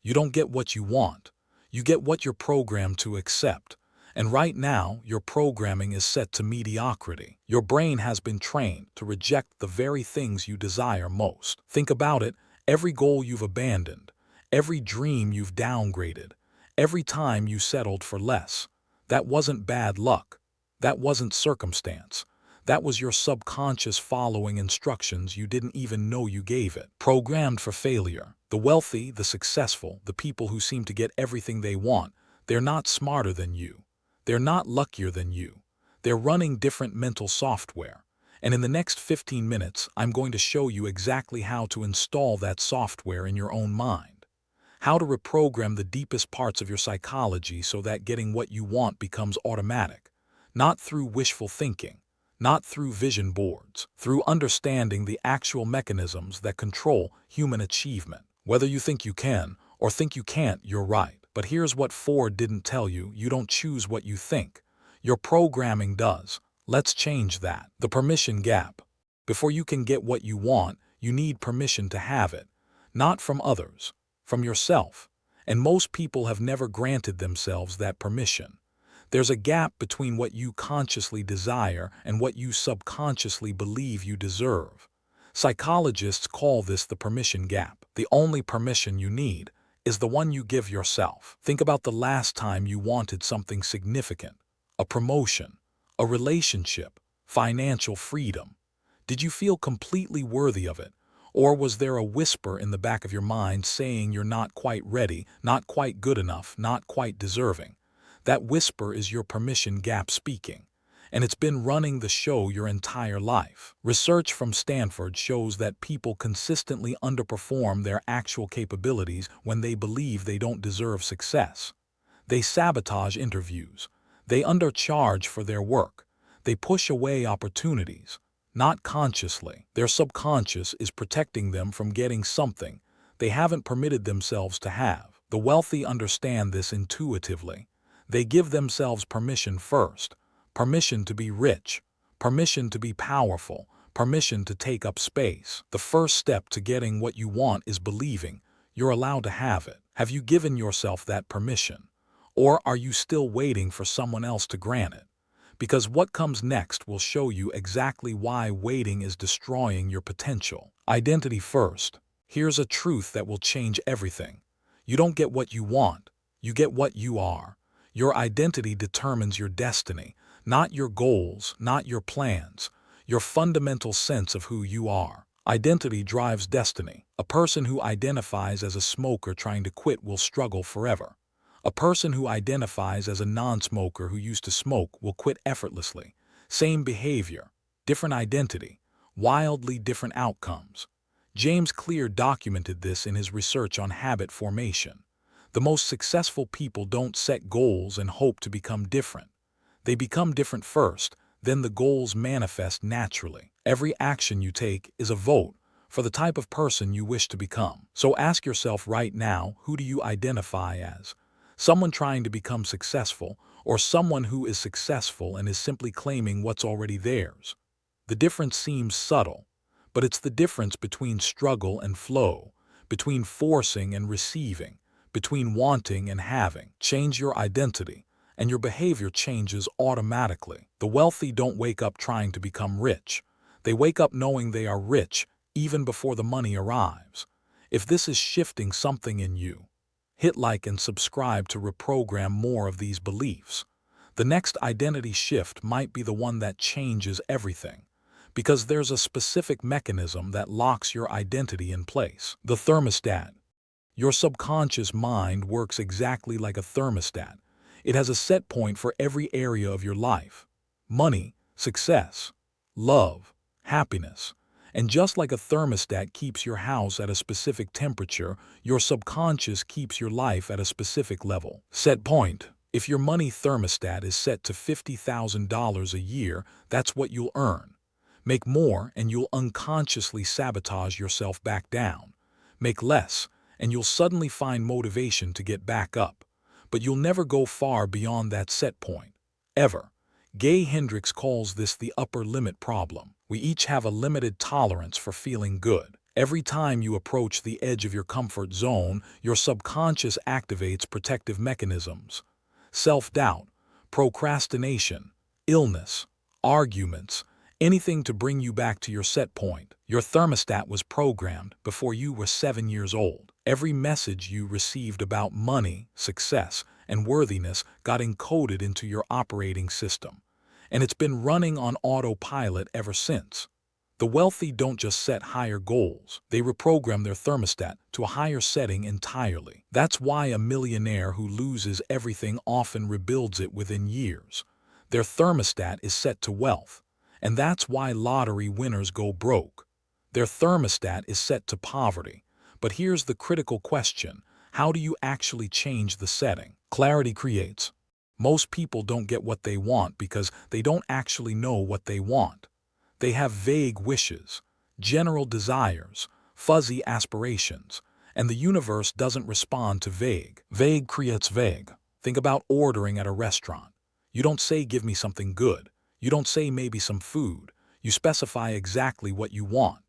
You don't get what you want. You get what you're programmed to accept. And right now, your programming is set to mediocrity. Your brain has been trained to reject the very things you desire most. Think about it, every goal you've abandoned, every dream you've downgraded, every time you settled for less. That wasn't bad luck. That wasn't circumstance. That was your subconscious following instructions you didn't even know you gave it. Programmed for failure. The wealthy, the successful, the people who seem to get everything they want, they're not smarter than you. They're not luckier than you. They're running different mental software. And in the next 15 minutes, I'm going to show you exactly how to install that software in your own mind. How to reprogram the deepest parts of your psychology so that getting what you want becomes automatic. Not through wishful thinking, not through vision boards, through understanding the actual mechanisms that control human achievement. Whether you think you can or think you can't, you're right. But here's what Ford didn't tell you: you don't choose what you think. Your programming does. Let's change that. The permission gap. Before you can get what you want, you need permission to have it. Not from others, from yourself. And most people have never granted themselves that permission. There's a gap between what you consciously desire and what you subconsciously believe you deserve. Psychologists call this the permission gap. The only permission you need is the one you give yourself. Think about the last time you wanted something significant: a promotion, a relationship, financial freedom. Did you feel completely worthy of it? Or was there a whisper in the back of your mind saying you're not quite ready, not quite good enough, not quite deserving? That whisper is your permission gap speaking, and it's been running the show your entire life. Research from Stanford shows that people consistently underperform their actual capabilities when they believe they don't deserve success. They sabotage interviews. They undercharge for their work. They push away opportunities. Not consciously. Their subconscious is protecting them from getting something they haven't permitted themselves to have. The wealthy understand this intuitively. They give themselves permission first. Permission to be rich, permission to be powerful, permission to take up space. The first step to getting what you want is believing you're allowed to have it. Have you given yourself that permission? Or are you still waiting for someone else to grant it? Because what comes next will show you exactly why waiting is destroying your potential. Identity first. Here's a truth that will change everything. You don't get what you want. You get what you are. Your identity determines your destiny. Not your goals, not your plans, your fundamental sense of who you are. Identity drives destiny. A person who identifies as a smoker trying to quit will struggle forever. A person who identifies as a non-smoker who used to smoke will quit effortlessly. Same behavior, different identity, wildly different outcomes. James Clear documented this in his research on habit formation. The most successful people don't set goals and hope to become different. They become different first, then the goals manifest naturally. Every action you take is a vote for the type of person you wish to become. So ask yourself right now, who do you identify as? Someone trying to become successful, or someone who is successful and is simply claiming what's already theirs? The difference seems subtle, but it's the difference between struggle and flow, between forcing and receiving, between wanting and having. Change your identity, and your behavior changes automatically. The wealthy don't wake up trying to become rich. They wake up knowing they are rich even before the money arrives. If this is shifting something in you, hit like and subscribe to reprogram more of these beliefs. The next identity shift might be the one that changes everything, because there's a specific mechanism that locks your identity in place. The thermostat. Your subconscious mind works exactly like a thermostat. It has a set point for every area of your life: money, success, love, happiness. And just like a thermostat keeps your house at a specific temperature, your subconscious keeps your life at a specific level. Set point. If your money thermostat is set to $50,000 a year, that's what you'll earn. Make more and you'll unconsciously sabotage yourself back down. Make less and you'll suddenly find motivation to get back up. But you'll never go far beyond that set point, ever. Gay Hendricks calls this the upper limit problem. We each have a limited tolerance for feeling good. Every time you approach the edge of your comfort zone, your subconscious activates protective mechanisms. Self-doubt, procrastination, illness, arguments, anything to bring you back to your set point. Your thermostat was programmed before you were 7 years old. Every message you received about money, success, and worthiness got encoded into your operating system, and it's been running on autopilot ever since. The wealthy don't just set higher goals, they reprogram their thermostat to a higher setting entirely. That's why a millionaire who loses everything often rebuilds it within years. Their thermostat is set to wealth, and that's why lottery winners go broke. Their thermostat is set to poverty. But here's the critical question: how do you actually change the setting? Clarity creates. Most people don't get what they want because they don't actually know what they want. They have vague wishes, general desires, fuzzy aspirations, and the universe doesn't respond to vague. Vague creates vague. Think about ordering at a restaurant. You don't say, "Give me something good." You don't say, "Maybe some food." You specify exactly what you want.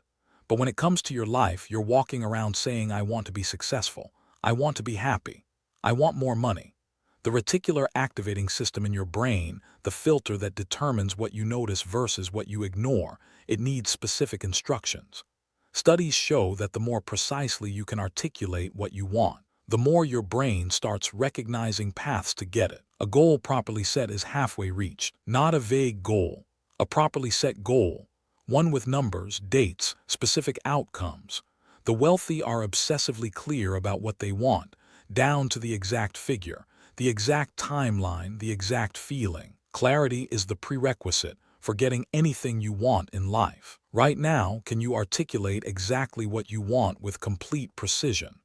But when it comes to your life, you're walking around saying, "I want to be successful. I want to be happy. I want more money." The reticular activating system in your brain, the filter that determines what you notice versus what you ignore, it needs specific instructions. Studies show that the more precisely you can articulate what you want, the more your brain starts recognizing paths to get it. A goal properly set is halfway reached, not a vague goal. A properly set goal, one with numbers, dates, specific outcomes. The wealthy are obsessively clear about what they want, down to the exact figure, the exact timeline, the exact feeling. Clarity is the prerequisite for getting anything you want in life. Right now, can you articulate exactly what you want with complete precision?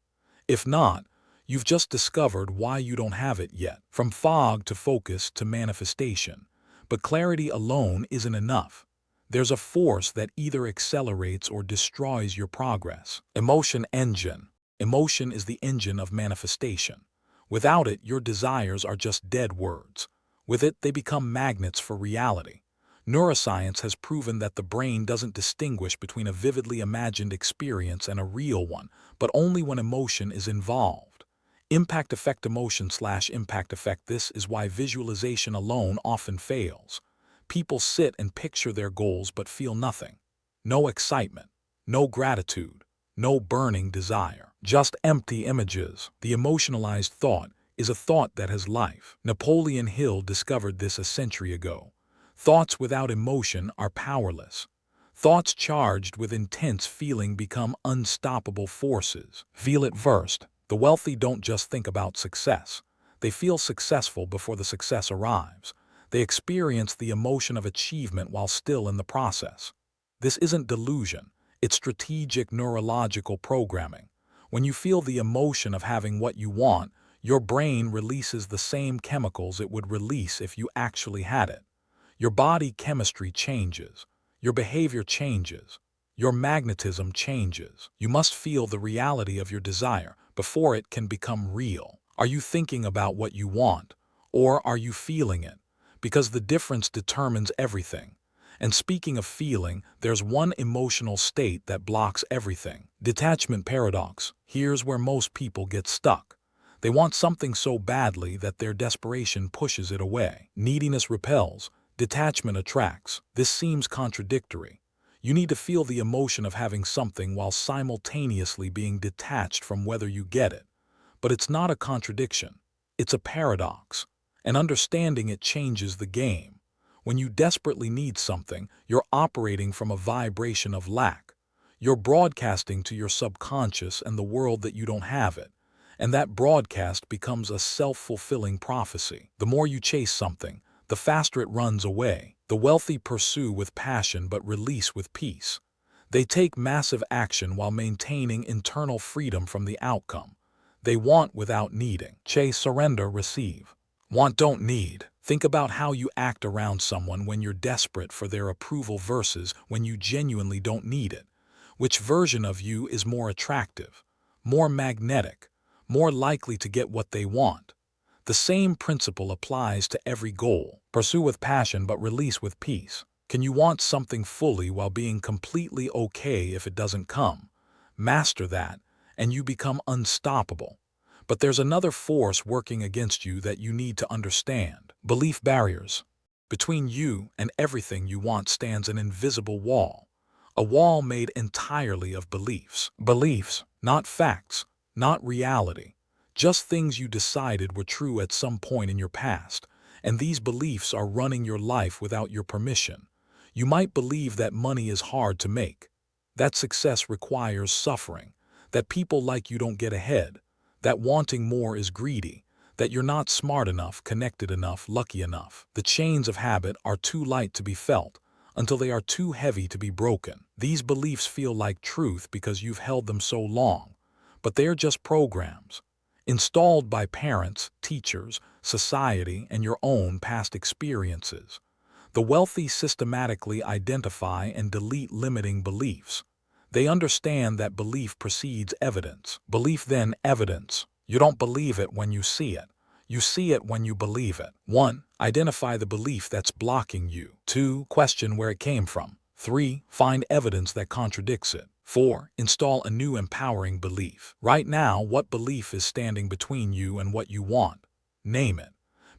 If not, you've just discovered why you don't have it yet. From fog to focus to manifestation. But clarity alone isn't enough. There's a force that either accelerates or destroys your progress. Emotion engine. Emotion is the engine of manifestation. Without it, your desires are just dead words. With it, they become magnets for reality. Neuroscience has proven that the brain doesn't distinguish between a vividly imagined experience and a real one, but only when emotion is involved. Impact effect emotion/impact effect. This is why visualization alone often fails. People sit and picture their goals but feel nothing. No excitement, no gratitude, no burning desire. Just empty images. The emotionalized thought is a thought that has life. Napoleon Hill discovered this a century ago. Thoughts without emotion are powerless. Thoughts charged with intense feeling become unstoppable forces. Feel it first. The wealthy don't just think about success. They feel successful before the success arrives. They experience the emotion of achievement while still in the process. This isn't delusion. It's strategic neurological programming. When you feel the emotion of having what you want, your brain releases the same chemicals it would release if you actually had it. Your body chemistry changes. Your behavior changes. Your magnetism changes. You must feel the reality of your desire before it can become real. Are you thinking about what you want, or are you feeling it? Because the difference determines everything. And speaking of feeling, there's one emotional state that blocks everything. Detachment paradox. Here's where most people get stuck. They want something so badly that their desperation pushes it away. Neediness repels. Detachment attracts. This seems contradictory. You need to feel the emotion of having something while simultaneously being detached from whether you get it. But it's not a contradiction. It's a paradox. And understanding it changes the game. When you desperately need something, you're operating from a vibration of lack. You're broadcasting to your subconscious and the world that you don't have it. And that broadcast becomes a self-fulfilling prophecy. The more you chase something, the faster it runs away. The wealthy pursue with passion but release with peace. They take massive action while maintaining internal freedom from the outcome. They want without needing. Chase, surrender, receive. Want, don't need. Think about how you act around someone when you're desperate for their approval versus when you genuinely don't need it. Which version of you is more attractive, more magnetic, more likely to get what they want? The same principle applies to every goal. Pursue with passion but release with peace. Can you want something fully while being completely okay if it doesn't come? Master that, and you become unstoppable. But there's another force working against you that you need to understand. Belief barriers. Between you and everything you want stands an invisible wall. A wall made entirely of beliefs. Beliefs, not facts, not reality. Just things you decided were true at some point in your past, and these beliefs are running your life without your permission. You might believe that money is hard to make, that success requires suffering, that people like you don't get ahead, that wanting more is greedy, that you're not smart enough, connected enough, lucky enough. The chains of habit are too light to be felt until they are too heavy to be broken. These beliefs feel like truth because you've held them so long, but they're just programs, installed by parents, teachers, society, and your own past experiences. The wealthy systematically identify and delete limiting beliefs. They understand that belief precedes evidence. Belief then evidence. You don't believe it when you see it. You see it when you believe it. 1. Identify the belief that's blocking you. 2. Question where it came from. 3. Find evidence that contradicts it. 4. Install a new empowering belief. Right now, what belief is standing between you and what you want? Name it.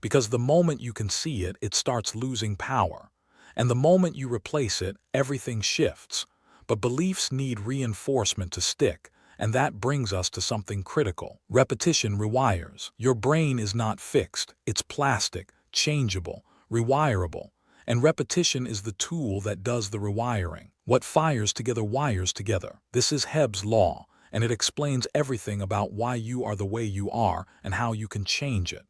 Because the moment you can see it, it starts losing power. And the moment you replace it, everything shifts. But beliefs need reinforcement to stick, and that brings us to something critical. Repetition rewires. Your brain is not fixed. It's plastic, changeable, rewirable. And repetition is the tool that does the rewiring. What fires together wires together. This is Hebb's law, and it explains everything about why you are the way you are and how you can change it.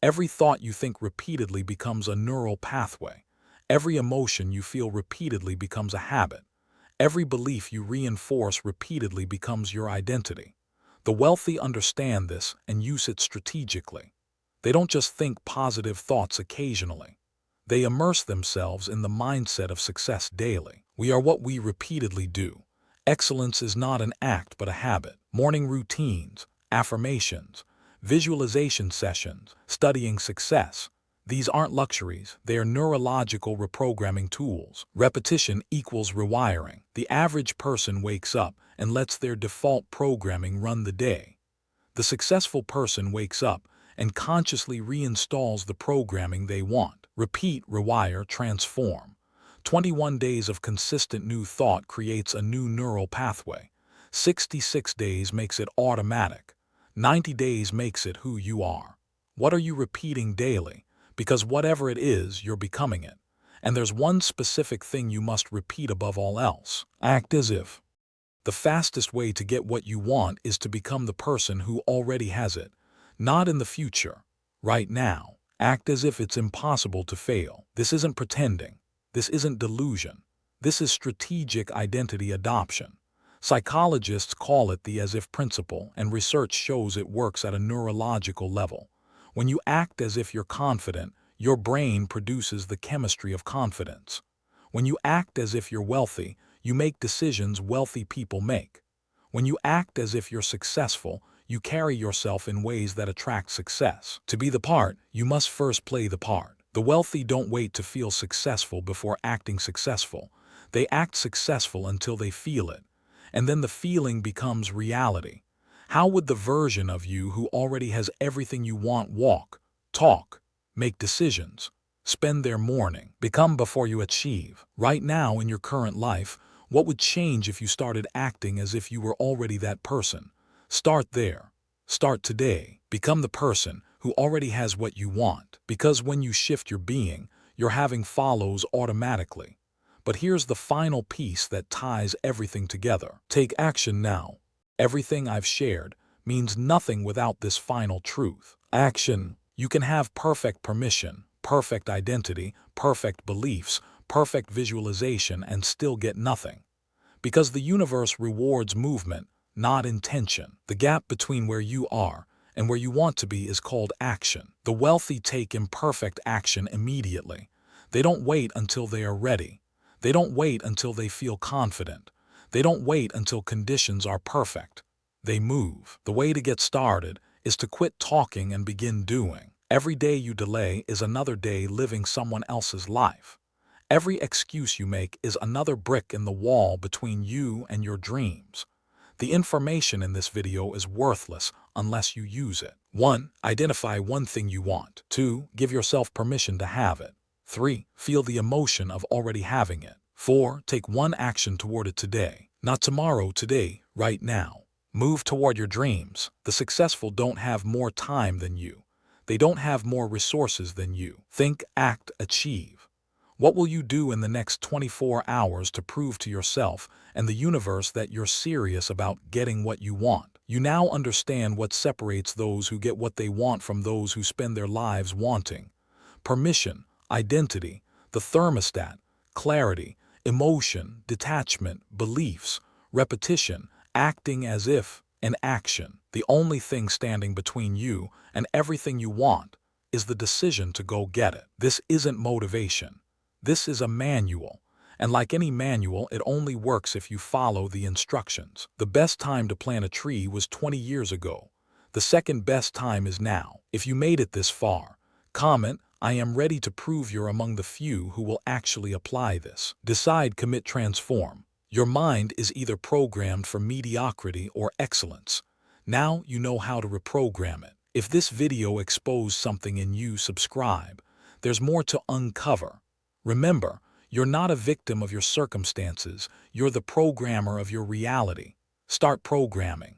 Every thought you think repeatedly becomes a neural pathway. Every emotion you feel repeatedly becomes a habit. Every belief you reinforce repeatedly becomes your identity. The wealthy understand this and use it strategically. They don't just think positive thoughts occasionally. They immerse themselves in the mindset of success daily. We are what we repeatedly do. Excellence is not an act but a habit. Morning routines, affirmations, visualization sessions, studying success. These aren't luxuries, they are neurological reprogramming tools. Repetition equals rewiring. The average person wakes up and lets their default programming run the day. The successful person wakes up and consciously reinstalls the programming they want. Repeat, rewire, transform. 21 days of consistent new thought creates a new neural pathway. 66 days makes it automatic. 90 days makes it who you are. What are you repeating daily? Because whatever it is, you're becoming it. And there's one specific thing you must repeat above all else. Act as if. The fastest way to get what you want is to become the person who already has it. Not in the future. Right now. Act as if it's impossible to fail. This isn't pretending. This isn't delusion. This is strategic identity adoption. Psychologists call it the as-if principle, and research shows it works at a neurological level. When you act as if you're confident, your brain produces the chemistry of confidence. When you act as if you're wealthy, you make decisions wealthy people make. When you act as if you're successful, you carry yourself in ways that attract success. To be the part, you must first play the part. The wealthy don't wait to feel successful before acting successful. They act successful until they feel it. And then the feeling becomes reality. How would the version of you who already has everything you want walk, talk, make decisions, spend their morning, become before you achieve? Right now in your current life, what would change if you started acting as if you were already that person? Start there. Start today. Become the person who already has what you want. Because when you shift your being, your having follows automatically. But here's the final piece that ties everything together. Take action now. Everything I've shared means nothing without this final truth. Action. You can have perfect permission, perfect identity, perfect beliefs, perfect visualization, and still get nothing. Because the universe rewards movement, not intention. The gap between where you are and where you want to be is called action. The wealthy take imperfect action immediately. They don't wait until they are ready. They don't wait until they feel confident. They don't wait until conditions are perfect. They move. The way to get started is to quit talking and begin doing. Every day you delay is another day living someone else's life. Every excuse you make is another brick in the wall between you and your dreams. The information in this video is worthless unless you use it. 1. Identify one thing you want. 2. Give yourself permission to have it. 3. Feel the emotion of already having it. 4. Take one action toward it today. Not tomorrow, today, right now. Move toward your dreams. The successful don't have more time than you. They don't have more resources than you. Think, act, achieve. What will you do in the next 24 hours to prove to yourself and the universe that you're serious about getting what you want? You now understand what separates those who get what they want from those who spend their lives wanting. Permission, identity, the thermostat, clarity, emotion, detachment, beliefs, repetition, acting as if, and action. The only thing standing between you and everything you want is the decision to go get it. This isn't motivation. This is a manual, and like any manual, it only works if you follow the instructions. The best time to plant a tree was 20 years ago. The second best time is now. If you made it this far, comment, "I am ready to prove you're among the few who will actually apply this." Decide, commit, transform. Your mind is either programmed for mediocrity or excellence. Now you know how to reprogram it. If this video exposed something in you, subscribe. There's more to uncover. Remember, you're not a victim of your circumstances. You're the programmer of your reality. Start programming.